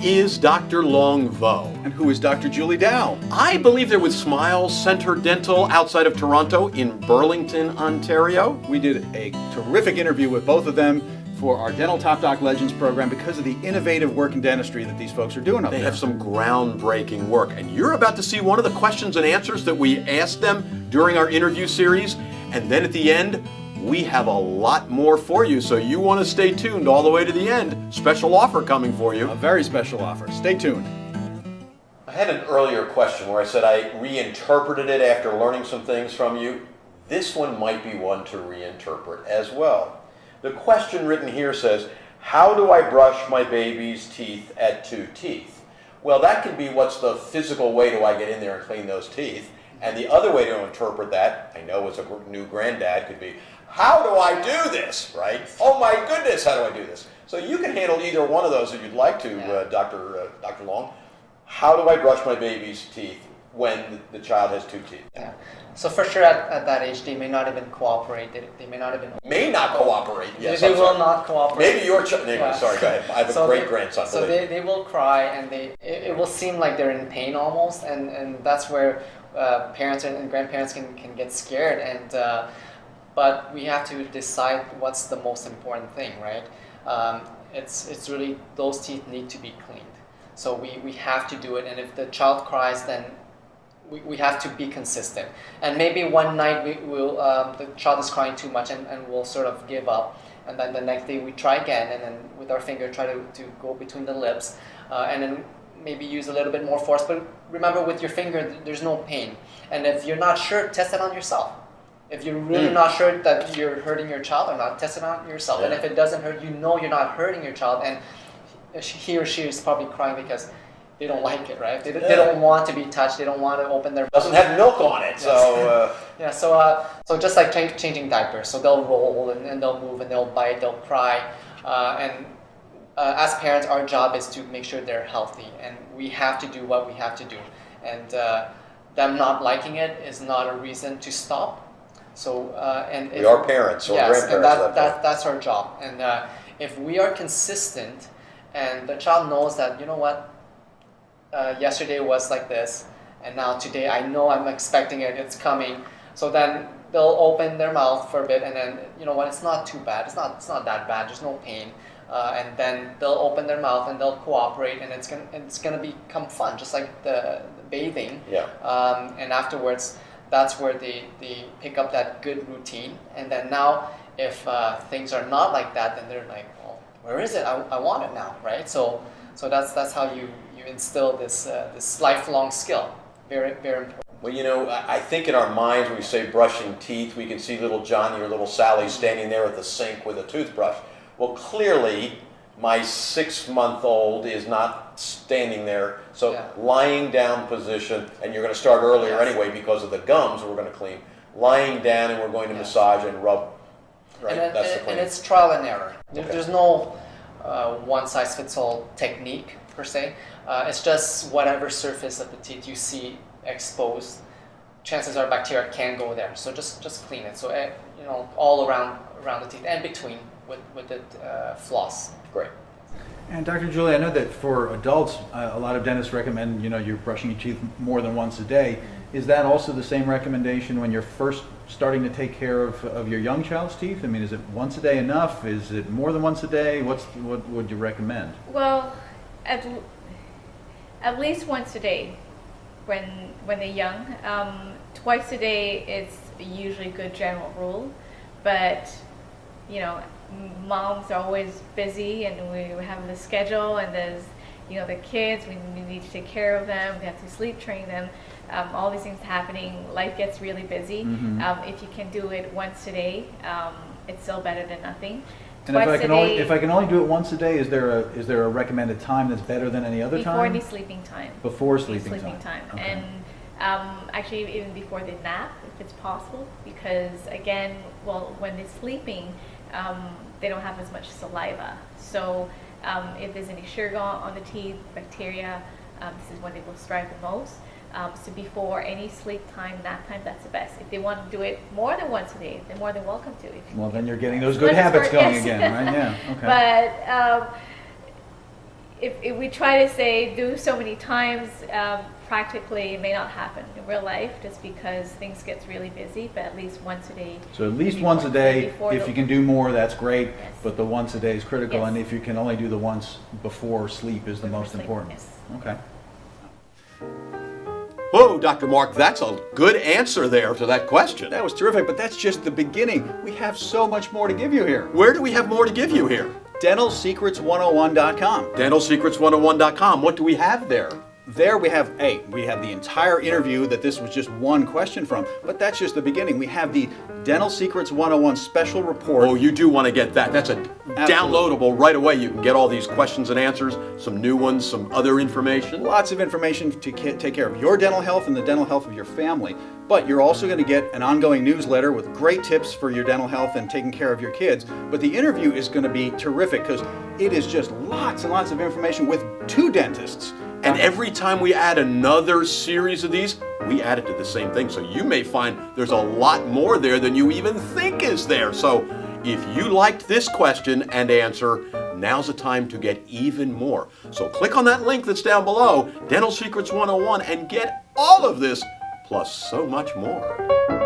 is Dr. Long Vo? And who is Dr. Julie Dow? I believe they're with Smiles Center Dental outside of Toronto in Burlington, Ontario. We did a terrific interview with both of them for our Dental Top Doc Legends program because of the innovative work in dentistry that these folks are doing up there. They have some groundbreaking work, and you're about to see one of the questions and answers that we asked them during our interview series. And then at the end, we have a lot more for you, so you want to stay tuned all the way to the end. Special offer coming for you. A very special offer. Stay tuned. I had an earlier question where I said I reinterpreted it after learning some things from you. This one might be one to reinterpret as well. The question written here says, how do I brush my baby's teeth at 2 teeth? Well, that could be what's the physical way do I get in there and clean those teeth? And the other way to interpret that, I know as a new granddad, could be, how do I do this, right? Oh my goodness, how do I do this? So you can handle either one of those if you'd like to, Dr. Long. How do I brush my baby's teeth when the child has 2 teeth? Yeah. So for sure at that age, they may not even cooperate. They may not even... May not cooperate, yes. They will not cooperate. Maybe your child... Anyway, sorry, go ahead. I have a great grandson. So they will cry, and it will seem like they're in pain almost, and that's where parents and grandparents can get scared. And but we have to decide what's the most important thing, right? It's really, those teeth need to be cleaned. So we have to do it, and if the child cries, then we have to be consistent. And maybe one night the child is crying too much and we'll sort of give up. And then the next day we try again, and then with our finger try to go between the lips, and then maybe use a little bit more force. But remember, with your finger, there's no pain. And if you're not sure, test it on yourself. If you're really not sure that you're hurting your child or not, test it on yourself. And if it doesn't hurt, you know you're not hurting your child. And he or she is probably crying because they don't like it, right? They don't want to be touched. They don't want to open their... Doesn't have milk on it, so... Yeah, so just like changing diapers. So they'll roll and they'll move and they'll bite, they'll cry. As parents, our job is to make sure they're healthy. And we have to do what we have to do. And them not liking it is not a reason to stop. So, and if, we are parents or grandparents. And that's our job. And if we are consistent and the child knows that, you know what, yesterday was like this, and now today I know I'm expecting it, it's coming. So then they'll open their mouth for a bit, and then, you know what, it's not too bad. It's not that bad. There's no pain. And then they'll open their mouth and they'll cooperate, and it's gonna become fun, just like the bathing. Yeah. And afterwards, that's where they pick up that good routine. And then now, if things are not like that, then they're like, well, where is it? I want it now, right? So that's how you instill this lifelong skill. Very, very important. Well, you know, I think in our minds when we say brushing teeth, we can see little Johnny or little Sally standing there at the sink with a toothbrush. Well, clearly, my 6-month-old is not standing there. So lying down position, and you're going to start earlier anyway because of the gums we're going to clean. Lying down, and we're going to massage and rub. Right, that's the cleaning. And it's trial and error. There's no one-size-fits-all technique per se. It's just whatever surface of the teeth you see exposed, chances are bacteria can go there. So just clean it. So you know, all around the teeth and between with the floss. Great. And Dr. Julie, I know that for adults, a lot of dentists recommend, you know, you're brushing your teeth more than once a day. Is that also the same recommendation when you're first starting to take care of your young child's teeth? I mean, is it once a day enough? Is it more than once a day? What would you recommend? Well, at least once a day when they're young. Twice a day is usually a good general rule, but you know, moms are always busy, and we have the schedule, and there's, you know, the kids, we need to take care of them, we have to sleep train them, all these things happening, life gets really busy. If you can do it once a day, it's still better than nothing. And if I can only do it once a day, is there a recommended time that's better than any other time? Before any sleeping time. Before sleeping time. Okay. And actually even before they nap, if it's possible, because again, well, when they're sleeping, they don't have as much saliva. So if there's any sugar on the teeth, bacteria, this is when they will strive the most. So before any sleep time, nap time, that's the best. If they want to do it more than once a day, they're more than welcome to. Well, then you're getting those good habits going again, right? Yeah. Okay. But if we try to say do so many times, practically it may not happen in real life just because things gets really busy, but at least once a day. So at least maybe once a day. before If the- you can do more, that's great, Yes. but the once a day is critical, Yes. and if you can only do the once before sleep is the Before most sleep, important. yes. Okay. Whoa, Dr. Mark, that's a good answer there to that question. That was terrific, but that's just the beginning. We have so much more to give you here. Where do we have more to give you here? DentalSecrets101.com. DentalSecrets101.com. What do we have there? There we have the entire interview that this was just one question from, but that's just the beginning. We have the Dental Secrets 101 special report. Oh, you do want to get that. That's a downloadable right away. You can get all these questions and answers, some new ones, some other information. Lots of information to take care of your dental health and the dental health of your family. But you're also going to get an ongoing newsletter with great tips for your dental health and taking care of your kids. But the interview is going to be terrific because it is just lots and lots of information with two dentists. And every time we add another series of these, we add it to the same thing. So you may find there's a lot more there than you even think is there. So if you liked this question and answer, now's the time to get even more. So click on that link that's down below, Dental Secrets 101, and get all of this, plus so much more.